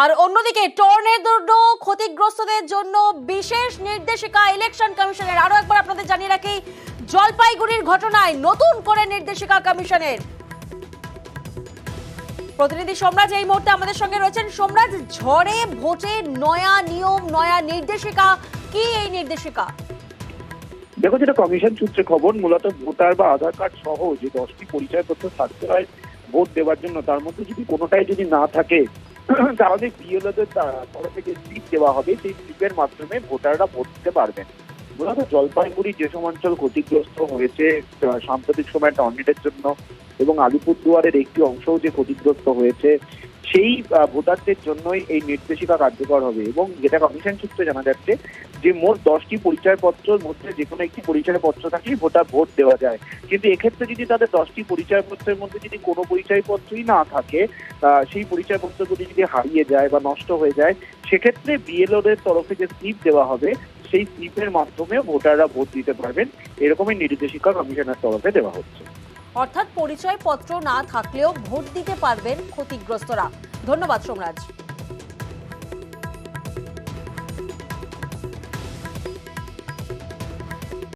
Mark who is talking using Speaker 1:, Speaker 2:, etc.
Speaker 1: আর অন্যদিকে টর্নেডো ক্ষতিগ্রস্তদের জন্য বিশেষ নির্দেশিকা ইলেকশন কমিশনের। আরো একবার আপনাদের জানিয়ে রাখি, জলপাইগুড়ির ঘটনায় নতুন করে নির্দেশিকা কমিশনের। প্রতিনিধি সোমরাজ এই মুহূর্তে আমাদের সঙ্গে রয়েছেন। সোমরাজ, ঝড়ে ভোটে নয়া নিয়ম, নয়া নির্দেশিকা, কি এই নির্দেশিকা?
Speaker 2: দেখো, যেটা কমিশন সূত্রে খবর, মূলত ভোটার বা আধার কার্ড সহ যে 10টি পরিচয়পত্র থাকতে হয় ভোট দেওয়ার জন্য, তার মধ্যে যদি কোনোটাই যদি না থাকে তাহলে বিএলওদের তরফ থেকে স্লিপ দেওয়া হবে। সেই স্লিপের মাধ্যমে ভোটাররা ভোট দিতে পারবেন। মূলত জলপাইগুড়ি যেসব অঞ্চল ক্ষতিগ্রস্ত হয়েছে সাম্প্রতিক সময় টর্নেডোর জন্য, এবং আলিপুরদুয়ারের একটি অংশও যে ক্ষতিগ্রস্ত হয়েছে, সেই ভোটারদের জন্যই এই নির্দেশিকা কার্যকর হবে। এবং যেটা কমিশন সূত্রে জানা যাচ্ছে যে মোট 10টি পরিচয়পত্রের মধ্যে যে কোনো একটি পরিচয়পত্র থাকলেই ভোট দেওয়া যায়। কিন্তু এক্ষেত্রে যদি তাদের 10টি পরিচয়পত্রের মধ্যে যদি কোনো পরিচয়পত্রই না থাকে, সেই পরিচয়পত্রগুলি যদি হারিয়ে যায় বা নষ্ট হয়ে যায়, সেক্ষেত্রে বিএলওদের তরফে যে স্লিপ দেওয়া হবে সেই স্লিপের মাধ্যমে ভোটাররা ভোট দিতে পারবেন। এরকমই নির্দেশিকা কমিশনের তরফে দেওয়া হচ্ছে।
Speaker 1: অর্থাৎ পরিচয়পত্র না থাকলেও ভোট দিতে পারবেন ক্ষতিগ্রস্তরা। ধন্যবাদ সোমরাজ।